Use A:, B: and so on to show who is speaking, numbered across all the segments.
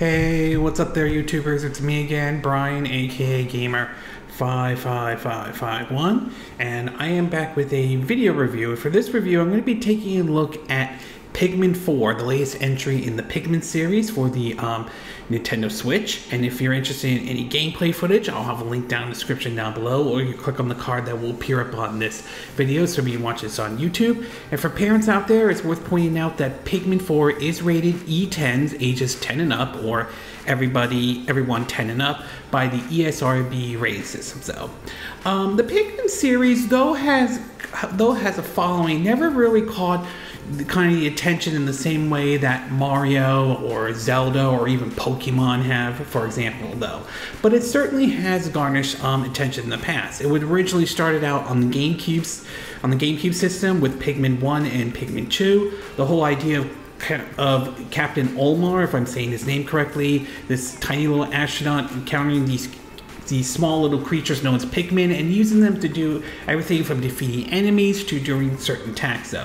A: Hey, what's up there, YouTubers? It's me again, Brian, aka Gamer55551, and I am back with a video review. For this review, I'm going to be taking a look at Pikmin 4, the latest entry in the Pikmin series for the Nintendo Switch. And if you're interested in any gameplay footage, I'll have a link down in the description down below, or you click on the card that will appear up on this video so you can watch this on YouTube. And for parents out there, it's worth pointing out that Pikmin 4 is rated E10s, ages 10 and up, or everyone 10 and up, by the ESRB rating system. So the Pikmin series, though has a following, never really caught the attention in the same way that Mario or Zelda or even Pokemon have, for example, though. But it certainly has garnished attention in the past. It would originally started out on the GameCube system with Pikmin 1 and Pikmin 2. The whole idea of Captain Olimar, if I'm saying his name correctly, this tiny little astronaut encountering these small little creatures known as Pikmin and using them to do everything from defeating enemies to doing certain tasks,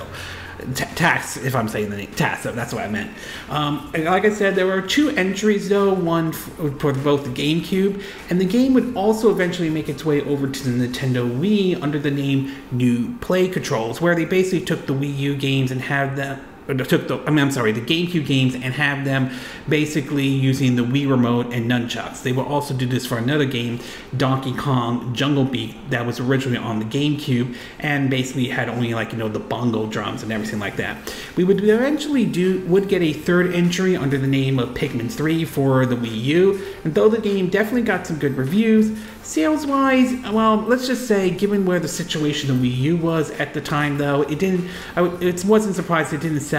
A: if I'm saying the name, tasks, that's what I meant. And like I said, there were 2 entries though, one for both the GameCube, and the game would also eventually make its way over to the Nintendo Wii under the name New Play Controls, where they basically took the Wii U games and had them, the GameCube games and have them basically using the Wii remote and nunchucks. They will also do this for another game, Donkey Kong Jungle Beat, that was originally on the GameCube and basically had only the bongo drums and everything like that. We would eventually get a 3rd entry under the name of Pikmin 3 for the Wii U, and though the game definitely got some good reviews, sales-wise, well, let's just say, given where the situation of the Wii U was at the time, though, it wasn't surprised it didn't sell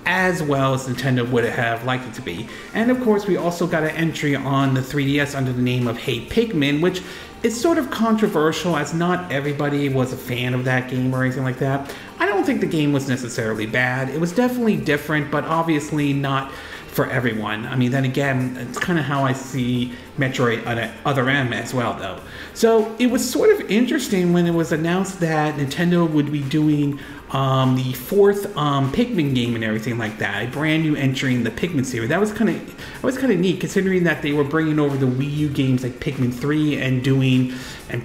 A: as well as Nintendo would have liked it to be. And of course, we also got an entry on the 3DS under the name of Hey Pikmin, which is sort of controversial as not everybody was a fan of that game or anything like that. I don't think the game was necessarily bad. It was definitely different, but obviously not for everyone. I mean, then again, it's kind of how I see Metroid Other M as well, though. So it was sort of interesting when it was announced that Nintendo would be doing the 4th Pikmin game and everything like that, a brand new entry in the Pikmin series. That was kind of neat, considering that they were bringing over the Wii U games like Pikmin 3 and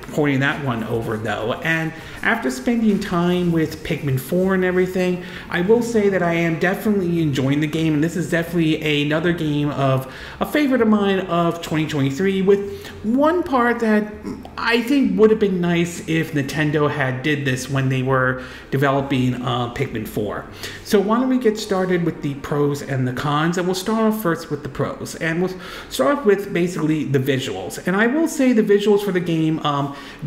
A: porting that one over, though. And after spending time with Pikmin 4 and everything, I will say that I am definitely enjoying the game, and this is definitely another game of a favorite of mine of 2023, with one part that I think would have been nice if Nintendo had did this when they were developing Pikmin 4. So why don't we get started with the pros and the cons, and we'll start off first with the pros, and we'll start with basically the visuals. And I will say the visuals for the game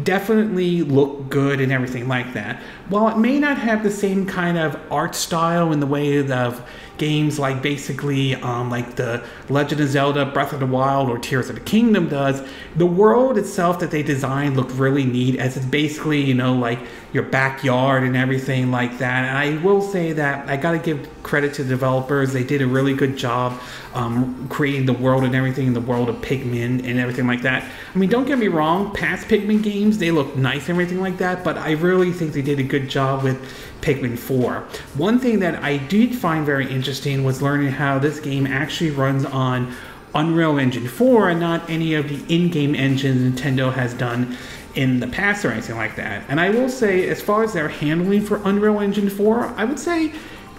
A: definitely look good and everything like that. While it may not have the same kind of art style in the way of games like basically like the Legend of Zelda, Breath of the Wild, or Tears of the Kingdom does, the world itself that they designed looked really neat, as it's basically, like your backyard and everything like that. And I will say that I gotta give credit to the developers. They did a really good job creating the world and everything in the world of Pikmin and everything like that. I mean, don't get me wrong, past Pikmin games, they look nice and everything like that, but I really think they did a good job with Pikmin 4. One thing that I did find very interesting was learning how this game actually runs on Unreal Engine 4 and not any of the in-game engines Nintendo has done in the past or anything like that. And I will say, as far as their handling for Unreal Engine 4, I would say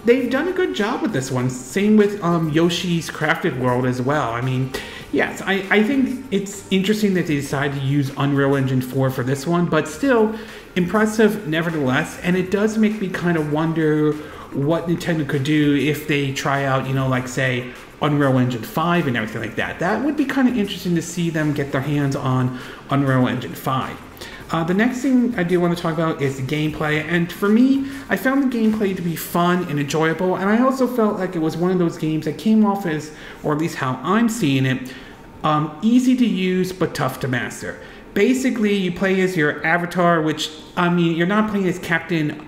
A: they've done a good job with this one. Same with Yoshi's Crafted World as well. I mean, yes, I think it's interesting that they decided to use Unreal Engine 4 for this one, but still impressive nevertheless. And it does make me kind of wonder what Nintendo could do if they try out, like say Unreal Engine 5 and everything like that. That would be kind of interesting to see them get their hands on Unreal Engine 5. The next thing I do want to talk about is the gameplay, and for me, I found the gameplay to be fun and enjoyable, and I also felt like it was one of those games that came off as, or at least how I'm seeing it, easy to use but tough to master. Basically, you play as your avatar, which, I mean, you're not playing as Captain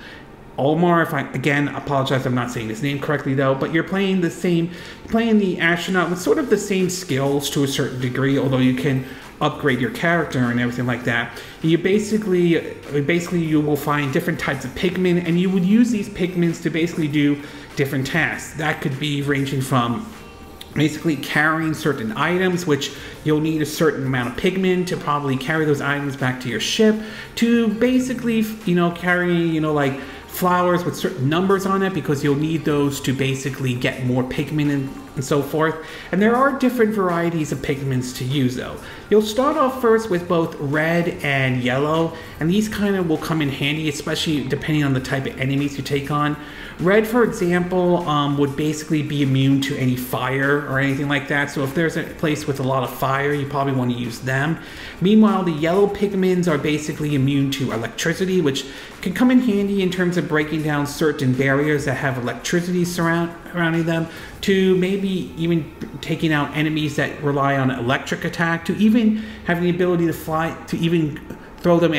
A: Olimar, if I, again, apologize if I'm not saying his name correctly though, but you're playing the astronaut with sort of the same skills to a certain degree, although you can upgrade your character and everything like that. You basically you will find different types of Pikmin, and you would use these Pikmins to basically do different tasks. That could be ranging from basically carrying certain items, which you'll need a certain amount of Pikmin to probably carry those items back to your ship, to basically, carrying, like flowers with certain numbers on it, because you'll need those to basically get more Pikmin and so forth. And there are different varieties of Pikmins to use though. You'll start off first with both red and yellow, and these kind of will come in handy, especially depending on the type of enemies you take on. Red, for example, would basically be immune to any fire or anything like that. So if there's a place with a lot of fire, you probably want to use them. Meanwhile, the yellow Pikmins are basically immune to electricity, which can come in handy in terms of breaking down certain barriers that have electricity surrounding them, to maybe even taking out enemies that rely on electric attack, to even having the ability to fly, to even throw them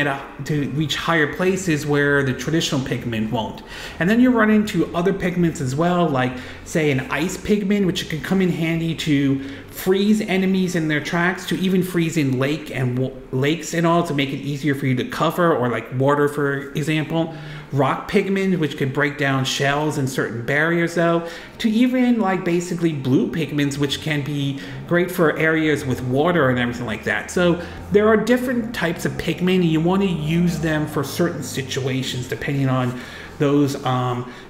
A: to reach higher places where the traditional Pikmin won't. And then you run into other Pikmins as well, like say an ice Pikmin, which can come in handy to freeze enemies in their tracks, to even freeze in lakes and all, to make it easier for you to cover, or like water, for example. Rock Pikmin, which can break down shells and certain barriers though, to even like basically blue Pikmins, which can be great for areas with water and everything like that. So there are different types of Pikmin, and you want to use them for certain situations depending on those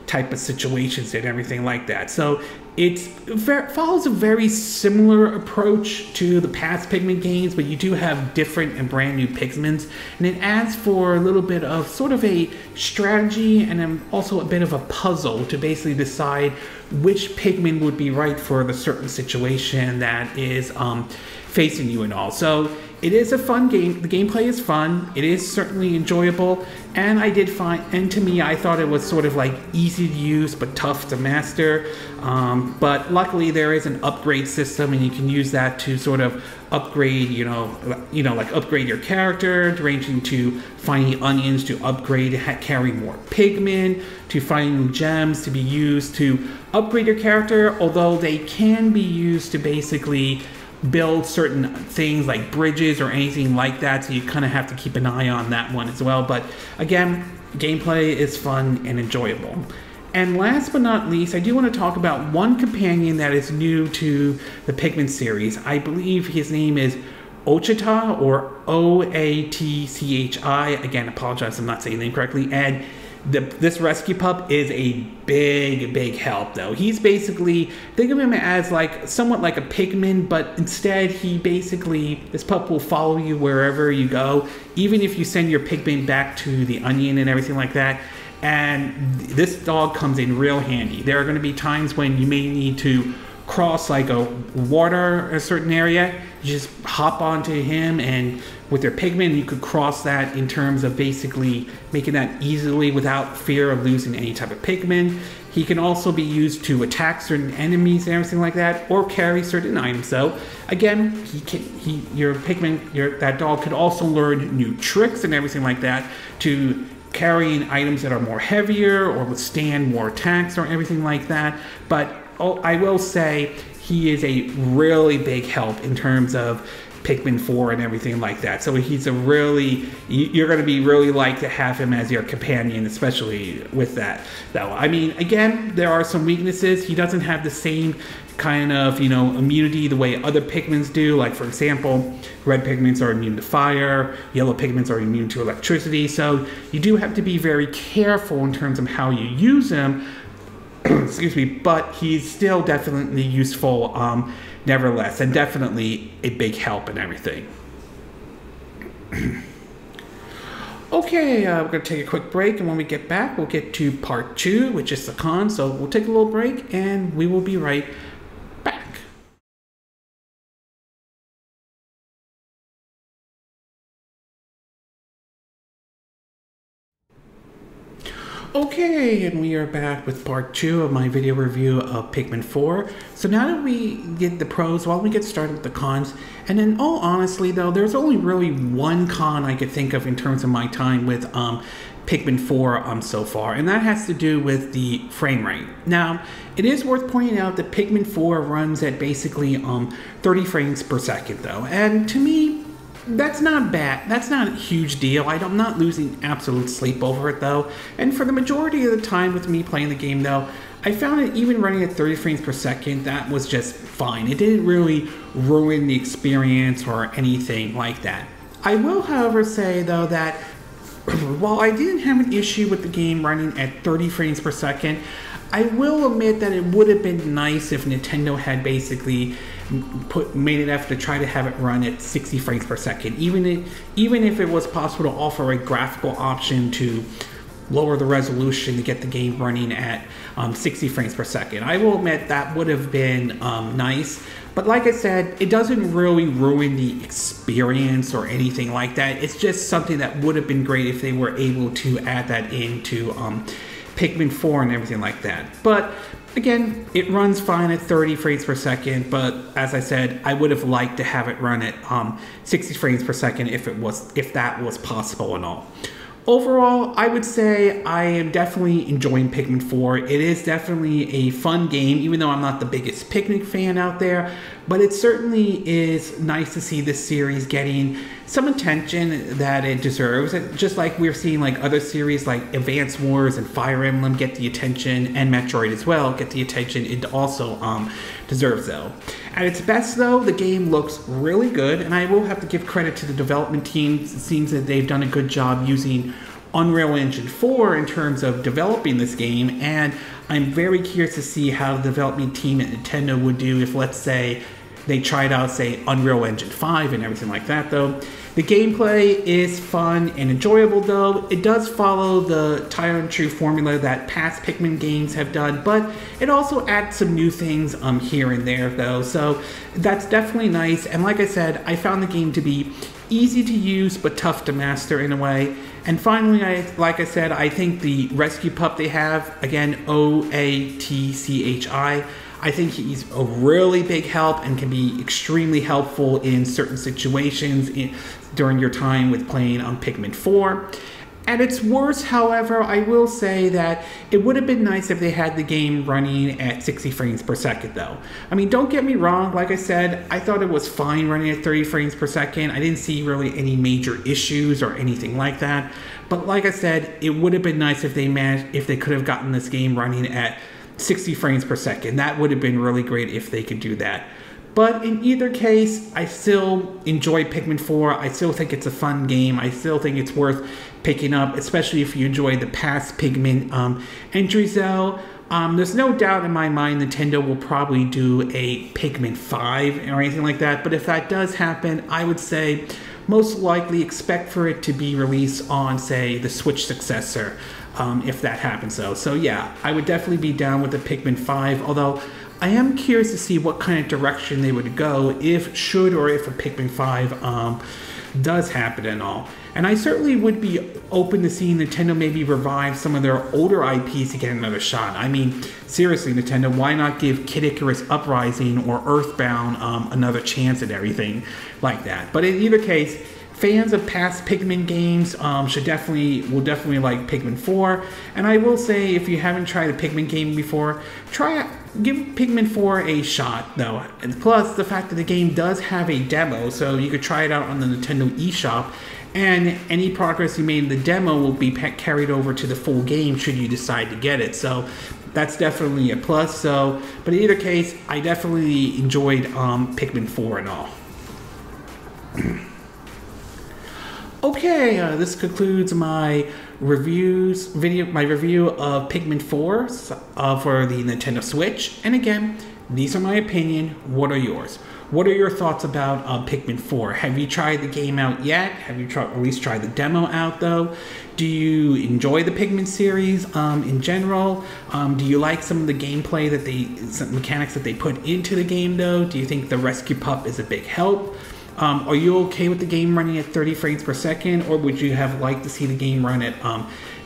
A: type of situations and everything like that. So it follows a very similar approach to the past Pikmin games, but you do have different and brand new Pikmins, and it adds for a little bit of sort of a strategy and also a bit of a puzzle to basically decide which Pikmin would be right for the certain situation that is facing you and all. So it is a fun game. The gameplay is fun. It is certainly enjoyable, and to me, I thought it was sort of like easy to use but tough to master. But luckily, there is an upgrade system, and you can use that to sort of upgrade, like upgrade your character, ranging to finding onions to upgrade, carry more Pikmin, to finding gems to be used to upgrade your character. Although they can be used to basically build certain things like bridges or anything like that, so you kind of have to keep an eye on that one as well. But again, gameplay is fun and enjoyable. And last but not least, I do want to talk about one companion that is new to the Pikmin series. I believe his name is Oatchi, or O-A-T-C-H-I. Again, apologize if I'm not saying the name correctly. And this rescue pup is a big help though. He's basically, think of him as like somewhat like a Pikmin, but instead this pup will follow you wherever you go, even if you send your Pikmin back to the onion and everything like that. And this dog comes in real handy. There are going to be times when you may need to cross like a certain area. You just hop onto him, and with your Pikmin you could cross that in terms of basically making that easily without fear of losing any type of Pikmin. He can also be used to attack certain enemies and everything like that, or carry certain items. So again, that dog could also learn new tricks and everything like that, to carrying items that are more heavier or withstand more attacks or everything like that. But I will say he is a really big help in terms of Pikmin 4 and everything like that. So he's you're going to be really like to have him as your companion, especially with that though. I mean, again, there are some weaknesses. He doesn't have the same kind of, immunity the way other Pikmins do. Like, for example, red Pikmins are immune to fire, yellow Pikmins are immune to electricity. So you do have to be very careful in terms of how you use him. Excuse me, but he's still definitely useful nevertheless, and definitely a big help and everything. Okay, we're going to take a quick break, and when we get back, we'll get to part 2, which is the con. So we'll take a little break, and we will be right back. Okay, and we are back with part 2 of my video review of Pikmin 4. So now that we get the pros, while we get started with the cons, and in all honesty though, there's only really one con I could think of in terms of my time with Pikmin 4 so far, and that has to do with the frame rate. Now, it is worth pointing out that Pikmin 4 runs at basically 30 frames per second though, and to me, that's not bad. That's not a huge deal. I'm not losing absolute sleep over it though. And for the majority of the time with me playing the game though, I found it even running at 30 frames per second, that was just fine. It didn't really ruin the experience or anything like that. I will, however, say though that while I didn't have an issue with the game running at 30 frames per second, I will admit that it would have been nice if Nintendo had basically made an effort to try to have it run at 60 frames per second, even if it was possible to offer a graphical option to lower the resolution to get the game running at 60 frames per second. I will admit that would have been nice, but like I said, it doesn't really ruin the experience or anything like that. It's just something that would have been great if they were able to add that into Pikmin 4 and everything like that. But again, it runs fine at 30 frames per second, but as I said, I would have liked to have it run at 60 frames per second if that was possible and all. Overall, I would say I am definitely enjoying Pikmin 4. It is definitely a fun game, even though I'm not the biggest Pikmin fan out there, but it certainly is nice to see this series getting some attention that it deserves. Just like we're seeing like other series like Advance Wars and Fire Emblem get the attention, and Metroid as well get the attention it also deserves though. At its best though, the game looks really good, and I will have to give credit to the development team. It seems that they've done a good job using Unreal Engine 4 in terms of developing this game, and I'm very curious to see how the development team at Nintendo would do if, let's say, they tried out, say, Unreal Engine 5 and everything like that, though. The gameplay is fun and enjoyable, though. It does follow the tried and true formula that past Pikmin games have done, but it also adds some new things here and there, though. So that's definitely nice. And like I said, I found the game to be easy to use but tough to master in a way. And finally, like I said, I think the rescue pup they have, again, Oatchi, I think he's a really big help and can be extremely helpful in certain situations during your time with playing on Pikmin 4. At its worst, however, I will say that it would have been nice if they had the game running at 60 frames per second, though. I mean, don't get me wrong, like I said, I thought it was fine running at 30 frames per second. I didn't see really any major issues or anything like that. But like I said, it would have been nice if they could have gotten this game running at 60 frames per second. That would have been really great if they could do that. But in either case, I still enjoy Pikmin 4. I still think it's a fun game. I still think it's worth picking up, especially if you enjoy the past Pikmin entries though. There's no doubt in my mind Nintendo will probably do a Pikmin 5 or anything like that. But if that does happen, I would say most likely expect for it to be released on, say, the Switch successor. If that happens though. So yeah, I would definitely be down with the Pikmin 5, although I am curious to see what kind of direction they would go if a Pikmin 5 does happen and all. And I certainly would be open to seeing Nintendo maybe revive some of their older IPs to get another shot. I mean, seriously, Nintendo, why not give Kid Icarus Uprising or Earthbound another chance at everything like that? But in either case, fans of past Pikmin games will definitely like Pikmin 4. And I will say, if you haven't tried a Pikmin game before, give Pikmin 4 a shot, though. And plus, the fact that the game does have a demo, so you could try it out on the Nintendo eShop, and any progress you made in the demo will be carried over to the full game should you decide to get it. So that's definitely a plus. So, but in either case, I definitely enjoyed Pikmin 4 and all. Okay, this concludes my review of Pikmin 4 for the Nintendo Switch. And again, these are my opinion. What are yours? What are your thoughts about Pikmin 4? Have you tried the game out yet? Have you at least tried the demo out though? Do you enjoy the Pikmin series in general? Do you like some of the gameplay some mechanics that they put into the game though? Do you think the rescue pup is a big help? Are you okay with the game running at 30 frames per second, or would you have liked to see the game run at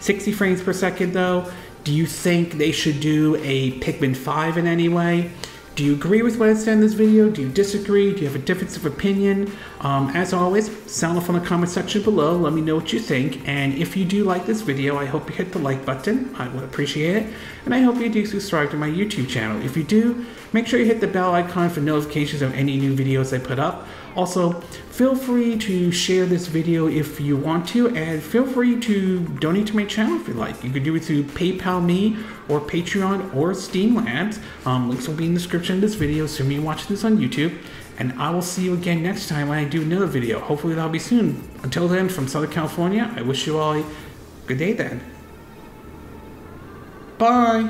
A: 60 frames per second though? Do you think they should do a Pikmin 5 in any way? Do you agree with what I said in this video? Do you disagree? Do you have a difference of opinion? As always, sound off in the comment section below. Let me know what you think. And if you do like this video, I hope you hit the like button. I would appreciate it. And I hope you do subscribe to my YouTube channel. If you do, make sure you hit the bell icon for notifications of any new videos I put up. Also, feel free to share this video if you want to, and feel free to donate to my channel if you like. You could do it through PayPal Me, or Patreon, or Steam Labs. Links will be in the description of this video, assuming you watch this on YouTube. And I will see you again next time when I do another video. Hopefully that'll be soon. Until then, from Southern California, I wish you all a good day then. Bye!